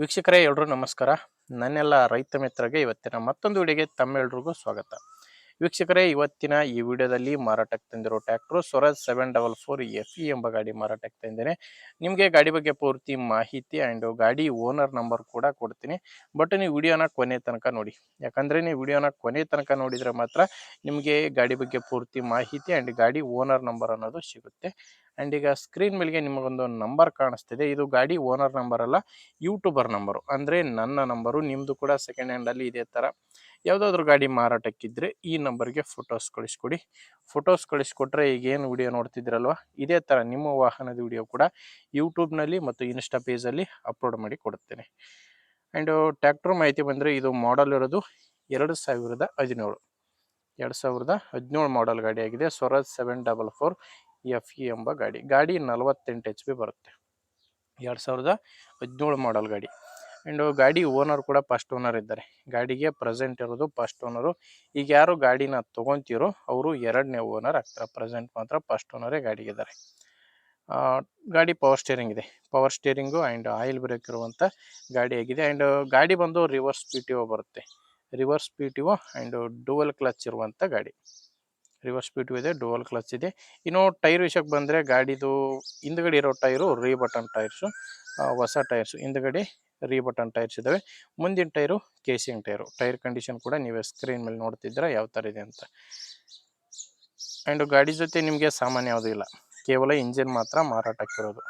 ವೀಕ್ಷಕರೇ ಎಲ್ರೂ ನಮಸ್ಕಾರ. ನನ್ನೆಲ್ಲ ರೈತ ಮಿತ್ರರಿಗೆ ಇವತ್ತಿನ ಮತ್ತೊಂದು ವಿಡಿಯೋಗೆ ತಮ್ಮೆಲ್ರಿಗೂ ಸ್ವಾಗತ. ವೀಕ್ಷಕರೇ, ಇವತ್ತಿನ ಈ ವಿಡಿಯೋದಲ್ಲಿ ಮಾರಾಟಕ್ಕೆ ತಂದಿರೋ ಟ್ರ್ಯಾಕ್ಟರ್ ಸ್ವರಾಜ್ 744 FE ಎಂಬ ಗಾಡಿ ಮಾರಾಟಕ್ಕೆ ತಂದೇನೆ. ನಿಮಗೆ ಗಾಡಿ ಬಗ್ಗೆ ಪೂರ್ತಿ ಮಾಹಿತಿ ಆ್ಯಂಡ್ ಗಾಡಿ ಓನರ್ ನಂಬರ್ ಕೂಡ ಕೊಡ್ತೀನಿ. ಬಟ್ ನೀವು ವಿಡಿಯೋನ ಕೊನೆ ತನಕ ನೋಡಿ, ಯಾಕಂದರೆ ನೀವು ವಿಡಿಯೋನ ಕೊನೆ ತನಕ ನೋಡಿದರೆ ಮಾತ್ರ ನಿಮಗೆ ಗಾಡಿ ಬಗ್ಗೆ ಪೂರ್ತಿ ಮಾಹಿತಿ ಆ್ಯಂಡ್ ಗಾಡಿ ಓನರ್ ನಂಬರ್ ಅನ್ನೋದು ಸಿಗುತ್ತೆ. ಆ್ಯಂಡ್ ಈಗ ಸ್ಕ್ರೀನ್ ಮೇಲೆಗೆ ನಿಮಗೊಂದು ನಂಬರ್ ಕಾಣಿಸ್ತಿದೆ. ಇದು ಗಾಡಿ ಓನರ್ ನಂಬರ್ ಅಲ್ಲ, ಯೂಟ್ಯೂಬರ್ ನಂಬರು, ಅಂದರೆ ನನ್ನ ನಂಬರು. ನಿಮ್ಮದು ಕೂಡ ಸೆಕೆಂಡ್ ಹ್ಯಾಂಡಲ್ಲಿ ಇದೇ ಥರ ಯಾವುದಾದ್ರೂ ಗಾಡಿ ಮಾರಾಟಕ್ಕಿದ್ದರೆ ಈ ನಂಬರ್ಗೆ ಫೋಟೋಸ್ ಕಳಿಸ್ಕೊಡಿ. ಫೋಟೋಸ್ ಕಳಿಸ್ಕೊಟ್ರೆ ಈಗೇನು ವಿಡಿಯೋ ನೋಡ್ತಿದ್ದೀರಲ್ವ, ಇದೇ ಥರ ನಿಮ್ಮ ವಾಹನದ ವಿಡಿಯೋ ಕೂಡ ಯೂಟ್ಯೂಬ್ನಲ್ಲಿ ಮತ್ತು ಇನ್ಸ್ಟಾ ಪೇಜಲ್ಲಿ ಅಪ್ಲೋಡ್ ಮಾಡಿ ಕೊಡುತ್ತೇನೆ. ಆ್ಯಂಡ್ ಟ್ರ್ಯಾಕ್ಟರ್ ಮಾಹಿತಿ ಬಂದರೆ ಇದು ಮಾಡಲ್ ಇರೋದು 2017 ಮಾಡಲ್ ಗಾಡಿ ಆಗಿದೆ. ಸ್ವರಾಜ್ 744 FE ಎಂಬ ಗಾಡಿ 48 HP ಬರುತ್ತೆ. 2017 ಮಾಡಲ್ ಗಾಡಿ. ಆ್ಯಂಡ್ ಗಾಡಿ ಓನರ್ ಕೂಡ ಫಸ್ಟ್ ಓನರ್ ಇದ್ದಾರೆ. ಗಾಡಿಗೆ ಪ್ರೆಸೆಂಟ್ ಇರೋದು ಫಸ್ಟ್ ಓನರು. ಈಗ ಯಾರು ಗಾಡಿನ ತೊಗೊತೀರೋ ಅವರು 2ನೇ ಓನರ್ ಆಗ್ತಾರೆ. ಪ್ರೆಸೆಂಟ್ ಮಾತ್ರ ಫಸ್ಟ್ ಓನರೇ ಗಾಡಿಗಿದ್ದಾರೆ. ಗಾಡಿ ಪವರ್ ಸ್ಟೇರಿಂಗ್ ಇದೆ. Power steering and oil brake ಇರುವಂಥ ಗಾಡಿ ಆಗಿದೆ. ಆ್ಯಂಡ್ ಗಾಡಿ ಬಂದು ರಿವರ್ಸ್ PTO ಬರುತ್ತೆ. Reverse PTO and dual clutch ಇರುವಂಥ ಗಾಡಿ. ರಿವರ್ಸ್ PTO ಇದೆ, ಡುವಲ್ ಕ್ಲಚ್ ಇದೆ. ಇನ್ನು ಟೈರ್ ವಿಷಯಕ್ಕೆ ಬಂದರೆ ಗಾಡಿದು ಹಿಂದ್ಗಡೆ ಇರೋ ಟೈರು ರೀಬಟನ್ ಟೈರ್ಸು, ಹೊಸ ಟೈರ್ಸು. ಹಿಂದ್ಗಡೆ ರೀಬಟನ್ ಟೈರ್ಸ್ ಇದ್ದಾವೆ. ಮುಂದಿನ tyre casing tyre. Tyre condition ಕೂಡ ನೀವೇ ಸ್ಕ್ರೀನ್ ಮೇಲೆ ನೋಡ್ತಿದ್ದೀರಾ ಯಾವ ಥರ ಇದೆ ಅಂತ. ಆ್ಯಂಡ್ ಗಾಡಿ ಜೊತೆ ನಿಮಗೆ ಸಾಮಾನ್ಯ ಯಾವುದೂ ಇಲ್ಲ, ಕೇವಲ ಇಂಜಿನ್ ಮಾತ್ರ ಮಾರಾಟಕ್ಕಿರೋದು.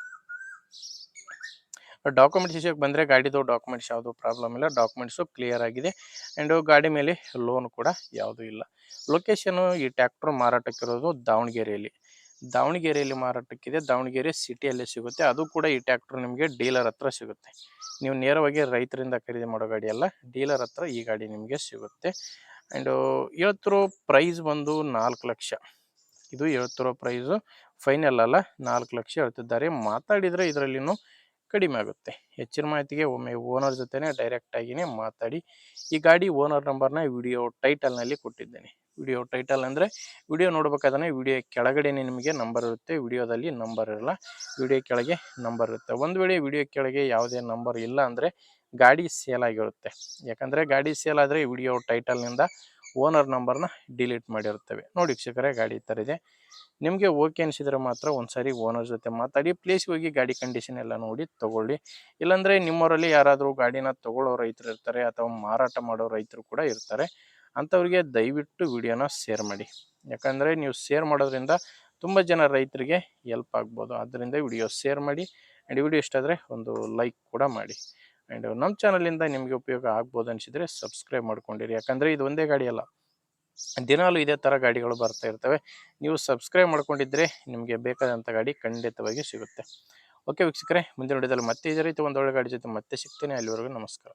ಡಾಕ್ಯುಮೆಂಟ್ಸ್ ವಿಷಯಕ್ಕೆ ಬಂದರೆ ಗಾಡಿದು ಡಾಕ್ಯುಮೆಂಟ್ಸ್ ಯಾವುದೂ ಪ್ರಾಬ್ಲಮ್ ಇಲ್ಲ, ಡಾಕ್ಯುಮೆಂಟ್ಸು ಕ್ಲಿಯರ್ ಆಗಿದೆ. ಆ್ಯಂಡ್ ಗಾಡಿ ಮೇಲೆ ಲೋನ್ ಕೂಡ ಯಾವುದೂ ಇಲ್ಲ. ಲೊಕೇಶನು ಈ ಟ್ರ್ಯಾಕ್ಟರ್ ಮಾರಾಟಕ್ಕಿರೋದು ದಾವಣಗೆರೆಯಲ್ಲಿ ಮಾರಾಟಕ್ಕಿದೆ. ದಾವಣಗೆರೆ ಸಿಟಿಯಲ್ಲೇ ಸಿಗುತ್ತೆ. ಅದು ಕೂಡ ಈ ಟ್ರ್ಯಾಕ್ಟರ್ ನಿಮಗೆ ಡೀಲರ್ ಹತ್ರ ಸಿಗುತ್ತೆ. ನೀವು ನೇರವಾಗಿ ರೈತರಿಂದ ಖರೀದಿ ಮಾಡೋ ಗಾಡಿ ಅಲ್ಲ, ಡೀಲರ್ ಹತ್ರ ಈ ಗಾಡಿ ನಿಮಗೆ ಸಿಗುತ್ತೆ. ಆ್ಯಂಡು ಹೇಳ್ತಿರೋ ಪ್ರೈಸ್ ಬಂದು 4 ಲಕ್ಷ. ಇದು ಹೇಳ್ತಿರೋ ಪ್ರೈಸು ಫೈನಲ್ ಅಲ್ಲ, 4 ಲಕ್ಷ ಹೇಳ್ತಿದ್ದಾರೆ. ಮಾತಾಡಿದರೆ ಇದರಲ್ಲಿನೂ ಕಡಿಮೆ ಆಗುತ್ತೆ. ಹೆಚ್ಚಿನ ಮಾಹಿತಿಗೆ ಒಮ್ಮೆ ಓನರ್ ಜೊತೆನೇ ಡೈರೆಕ್ಟಾಗಿಯೇ ಮಾತಾಡಿ. ಈ ಗಾಡಿ ಓನರ್ ನಂಬರ್ನ ವಿಡಿಯೋ ಟೈಟಲ್ನಲ್ಲಿ ಕೊಟ್ಟಿದ್ದೇನೆ. ವಿಡಿಯೋ ಟೈಟಲ್ ಅಂದರೆ ವಿಡಿಯೋ ನೋಡ್ಬೇಕಾದ್ರೆ ವಿಡಿಯೋ ಕೆಳಗಡೆನೇ ನಿಮಗೆ ನಂಬರ್ ಇರುತ್ತೆ. ವಿಡಿಯೋದಲ್ಲಿ ನಂಬರ್ ಇರಲ್ಲ, ವಿಡಿಯೋ ಕೆಳಗೆ ನಂಬರ್ ಇರುತ್ತೆ. ಒಂದು ವೇಳೆ ವಿಡಿಯೋ ಕೆಳಗೆ ಯಾವುದೇ ನಂಬರ್ ಇಲ್ಲ ಅಂದರೆ ಗಾಡಿ ಸೇಲ್ ಆಗಿರುತ್ತೆ. ಯಾಕಂದರೆ ಗಾಡಿ ಸೇಲ್ ಆದರೆ ವಿಡಿಯೋ ಟೈಟಲ್ನಿಂದ ಓನರ್ ನಂಬರ್ನ ಡಿಲೀಟ್ ಮಾಡಿರುತ್ತೇವೆ. ನೋಡಿ ವೀಕ್ಷಕರೇ, ಗಾಡಿ ಈ ಥರ ಇದೆ. ನಿಮಗೆ ಓಕೆ ಅನಿಸಿದರೆ ಮಾತ್ರ ಒಂದು ಸಾರಿ ಓನರ್ ಜೊತೆ ಮಾತಾಡಿ, ಪ್ಲೇಸ್ಗೆ ಹೋಗಿ ಗಾಡಿ ಕಂಡೀಷನ್ ಎಲ್ಲ ನೋಡಿ ತೊಗೊಳ್ಳಿ. ಇಲ್ಲಾಂದರೆ ನಿಮ್ಮವರಲ್ಲಿ ಯಾರಾದರೂ ಗಾಡಿನ ತೊಗೊಳ್ಳೋ ರೈತರು ಇರ್ತಾರೆ ಅಥವಾ ಮಾರಾಟ ಮಾಡೋ ರೈತರು ಕೂಡ ಇರ್ತಾರೆ. ಅಂಥವ್ರಿಗೆ ದಯವಿಟ್ಟು ವಿಡಿಯೋನ ಶೇರ್ ಮಾಡಿ. ಯಾಕಂದರೆ ನೀವು ಶೇರ್ ಮಾಡೋದ್ರಿಂದ ತುಂಬ ಜನ ರೈತರಿಗೆ ಹೆಲ್ಪ್ ಆಗ್ಬೋದು. ಆದ್ದರಿಂದ ವಿಡಿಯೋ ಶೇರ್ ಮಾಡಿ. ಆ್ಯಂಡ್ ವಿಡಿಯೋ ಇಷ್ಟ ಆದರೆ ಒಂದು ಲೈಕ್ ಕೂಡ ಮಾಡಿ. ಆ್ಯಂಡ್ ನಮ್ಮ ಚಾನಲಿಂದ ನಿಮಗೆ ಉಪಯೋಗ ಆಗ್ಬೋದು ಅನಿಸಿದರೆ ಸಬ್ಸ್ಕ್ರೈಬ್ ಮಾಡ್ಕೊಂಡಿರಿ. ಯಾಕಂದರೆ ಇದು ಒಂದೇ ಗಾಡಿ ಅಲ್ಲ, ದಿನಾಲೂ ಇದೇ ಥರ ಗಾಡಿಗಳು ಬರ್ತಾ ಇರ್ತವೆ. ನೀವು ಸಬ್ಸ್ಕ್ರೈಬ್ ಮಾಡ್ಕೊಂಡಿದ್ದರೆ ನಿಮಗೆ ಬೇಕಾದಂಥ ಗಾಡಿ ಖಂಡಿತವಾಗಿ ಸಿಗುತ್ತೆ. ಓಕೆ ವೀಕ್ಷಕರೇ, ಮುಂದಿನ ವಿಡಿಯೋದಲ್ಲಿ ಮತ್ತೆ ಇದೇ ರೀತಿ ಒಂದೊಳ್ಳೆ ಗಾಡಿ ಜೊತೆ ಮತ್ತೆ ಸಿಗ್ತೇನೆ. ಅಲ್ಲಿವರೆಗೂ ನಮಸ್ಕಾರ.